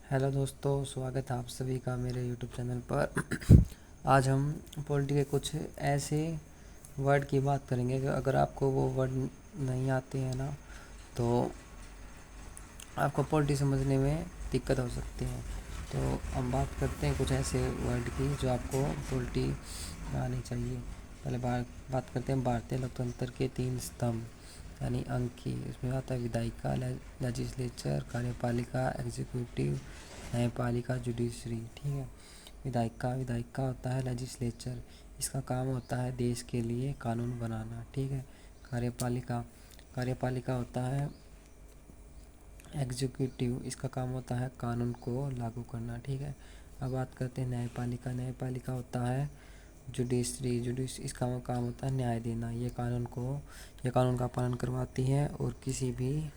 Hello दोस्तों, स्वागत है आप सभी का मेरे यूट्यूब चैनल पर। आज हम पॉलिटी के कुछ ऐसे वर्ड की बात करेंगे कि अगर आपको वो वर्ड नहीं आते हैं ना, तो आपको पॉलिटी समझने में दिक्कत हो सकती है। तो हम बात करते हैं कुछ ऐसे वर्ड की जो आपको पॉलिटी में आनी चाहिए। पहले बात करते हैं भारतीय लोकतंत्र के 3 स्तंभ यानी अंक की। इसमें आता है विधायिका, लेजिस्लेचर, कार्यपालिका, एग्जीक्यूटिव, न्यायपालिका, जुडिशरी। ठीक है। विधायिका होता है लेजिस्लेचर, इसका काम होता है देश के लिए कानून बनाना। ठीक है। कार्यपालिका होता है एग्जीक्यूटिव, इसका काम होता है कानून को लागू करना। ठीक है। अब बात करते हैं न्यायपालिका होता है जुडिशरी, इसका काम होता है न्याय देना। ये कानून का पालन करवाती है और किसी भी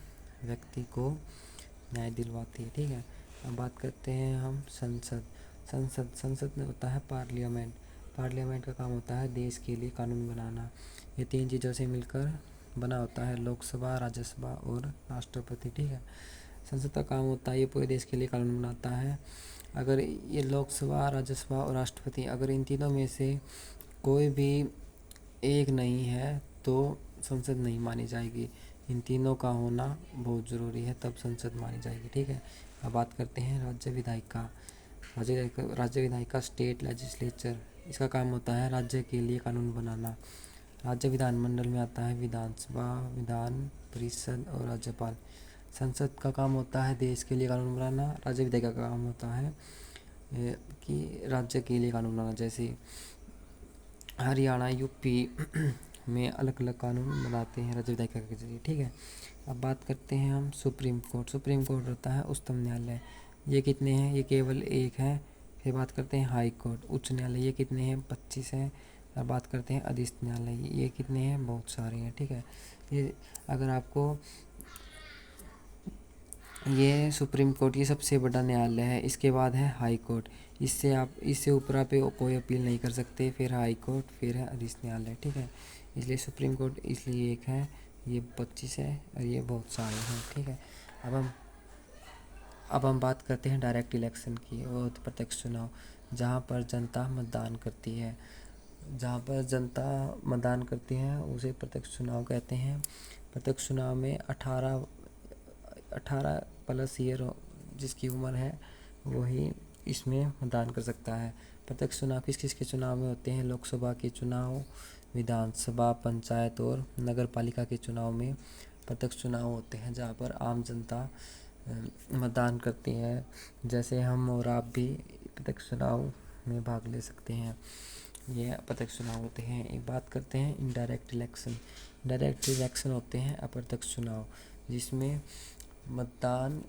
व्यक्ति को न्याय दिलवाती है। ठीक है। अब बात करते हैं हम संसद में होता है पार्लियामेंट का काम होता है देश के लिए कानून बनाना। ये 3 चीज़ों से मिलकर बना होता है लोकसभा, राज्यसभा और राष्ट्रपति। ठीक है। संसद का काम होता है ये पूरे देश के लिए कानून बनाता है। अगर ये लोकसभा, राज्यसभा और राष्ट्रपति, अगर इन तीनों में से कोई भी एक नहीं है तो संसद नहीं मानी जाएगी। इन तीनों का होना बहुत ज़रूरी है, तब संसद मानी जाएगी। ठीक है। अब बात करते हैं राज्य विधायिका स्टेट लेजिस्लेचर, इसका काम होता है राज्य के लिए कानून बनाना। राज्य विधानमंडल में आता है विधानसभा, विधान परिषद और राज्यपाल। संसद का काम होता है देश के लिए कानून बनाना। राज्य विधायिका का काम होता है कि राज्य के लिए कानून बनाना। जैसे हरियाणा, यूपी में अलग अलग कानून बनाते हैं राज्य विधायिका के जरिए। ठीक है। अब बात करते हैं हम सुप्रीम कोर्ट होता है उच्चतम न्यायालय। ये कितने हैं? ये केवल एक है। फिर बात करते हैं हाई कोर्ट, उच्च न्यायालय। ये कितने हैं? 25 हैं। अब बात करते हैं अधीनस्थ न्यायालय, ये कितने हैं? बहुत सारे हैं। ठीक है। ये अगर आपको ये सुप्रीम कोर्ट ये सबसे बड़ा न्यायालय है। इसके बाद है हाई कोर्ट, इससे ऊपर आप कोई अपील नहीं कर सकते। फिर हाई कोर्ट, फिर है अधीनस्थ न्यायालय। ठीक है। इसलिए सुप्रीम कोर्ट इसलिए एक है, ये 25 है और ये बहुत सारे हैं। ठीक है। अब हम बात करते हैं डायरेक्ट इलेक्शन की, वो होता है प्रत्यक्ष चुनाव, जहाँ पर जनता मतदान करती है उसे प्रत्यक्ष चुनाव कहते हैं। प्रत्यक्ष चुनाव में 18 प्लस ईयर जिसकी उम्र है वही इसमें मतदान कर सकता है। प्रत्यक्ष चुनाव किस किस के चुनाव में होते हैं? लोकसभा के चुनाव, विधानसभा, पंचायत और नगर पालिका के चुनाव में प्रत्यक्ष चुनाव होते हैं, जहाँ पर आम जनता मतदान करती है। जैसे हम और आप भी प्रत्यक्ष चुनाव में भाग ले सकते हैं। ये प्रत्यक्ष चुनाव होते हैं। एक बात करते हैं इनडायरेक्ट इलेक्शन होते हैं अप्रत्यक्ष चुनाव, जिसमें मतदान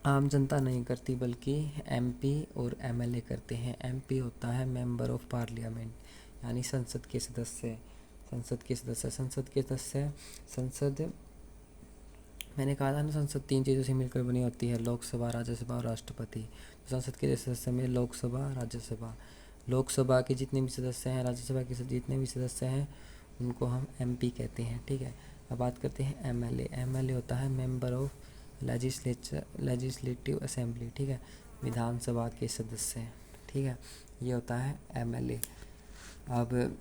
आम जनता नहीं करती बल्कि एमपी और एमएलए करते हैं। एमपी होता है मेंबर ऑफ पार्लियामेंट, यानी संसद के सदस्य। संसद मैंने कहा था ना, संसद 3 चीज़ों से मिलकर बनी होती है, लोकसभा, राज्यसभा और राष्ट्रपति। संसद के सदस्य में लोकसभा के जितने भी सदस्य हैं, राज्यसभा के जितने भी सदस्य हैं, उनको हम एमपी कहते हैं। ठीक है। अब बात करते हैं एमएलए होता है मेंबर ऑफ लेजिस्लेटिव असेंबली। ठीक है। विधानसभा के सदस्य। ठीक है। ये होता है एमएलए। अब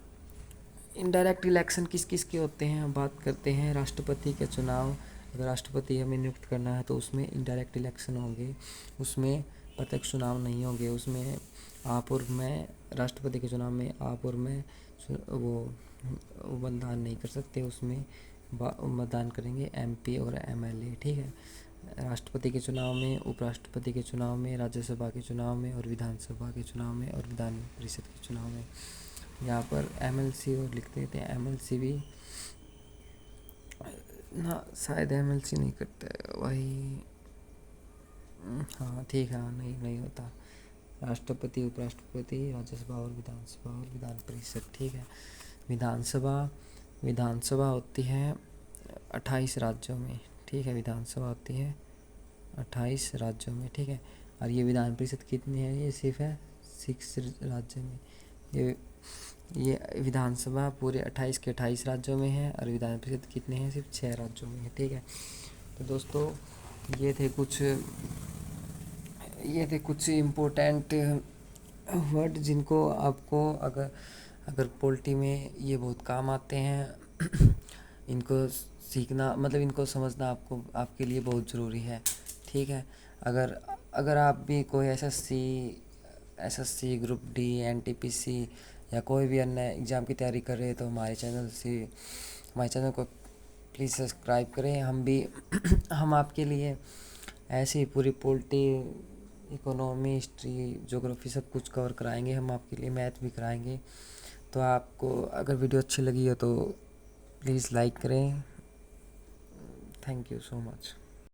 इनडायरेक्ट इलेक्शन किस किस के होते हैं? हम बात करते हैं राष्ट्रपति के चुनाव। अगर राष्ट्रपति हमें नियुक्त करना है तो उसमें इनडायरेक्ट इलेक्शन होंगे, उसमें प्रत्यक्ष चुनाव नहीं होंगे। उसमें आप और मैं, राष्ट्रपति के चुनाव में आप और मैं वो मतदान नहीं कर सकते। उसमें मतदान करेंगे एमपी और एमएलए। ठीक है। राष्ट्रपति के चुनाव में, उपराष्ट्रपति के चुनाव में, राज्यसभा के चुनाव में और विधानसभा के चुनाव में और विधान परिषद के चुनाव में। यहाँ पर एमएलसी और लिख देते हैं। एमएलसी भी ना, शायद एमएलसी नहीं करते वही। हाँ ठीक है, नहीं होता। राष्ट्रपति, उपराष्ट्रपति, राज्यसभा और विधानसभा और विधान परिषद। ठीक है। विधानसभा होती है 28 राज्यों में। ठीक है। विधानसभा होती है 28 राज्यों में। ठीक है। और ये विधान परिषद कितनी है? ये सिर्फ है 6 राज्य में। ये विधानसभा पूरे 28 के 28 राज्यों में है और विधान परिषद कितने हैं? सिर्फ 6 राज्यों में है। ठीक है। तो दोस्तों, ये थे कुछ ये थे कुछ इम्पोर्टेंट वर्ड जिनको आपको अगर अगर पोल्ट्री में ये बहुत काम आते हैं। इनको सीखना मतलब इनको समझना आपको आपके लिए बहुत ज़रूरी है। ठीक है। अगर अगर आप भी कोई एसएससी ग्रुप डी एनटीपीसी या कोई भी अन्य एग्ज़ाम की तैयारी कर रहे हैं तो हमारे चैनल को प्लीज़ सब्सक्राइब करें। हम भी हम आपके लिए ऐसे ही पूरी पोल्ट्री इकोनॉमी हिस्ट्री ज्योग्राफी सब कुछ कवर कराएंगे। हम आपके लिए मैथ भी कराएंगे। तो आपको अगर वीडियो अच्छी लगी हो तो प्लीज़ लाइक करें। Thank you so much.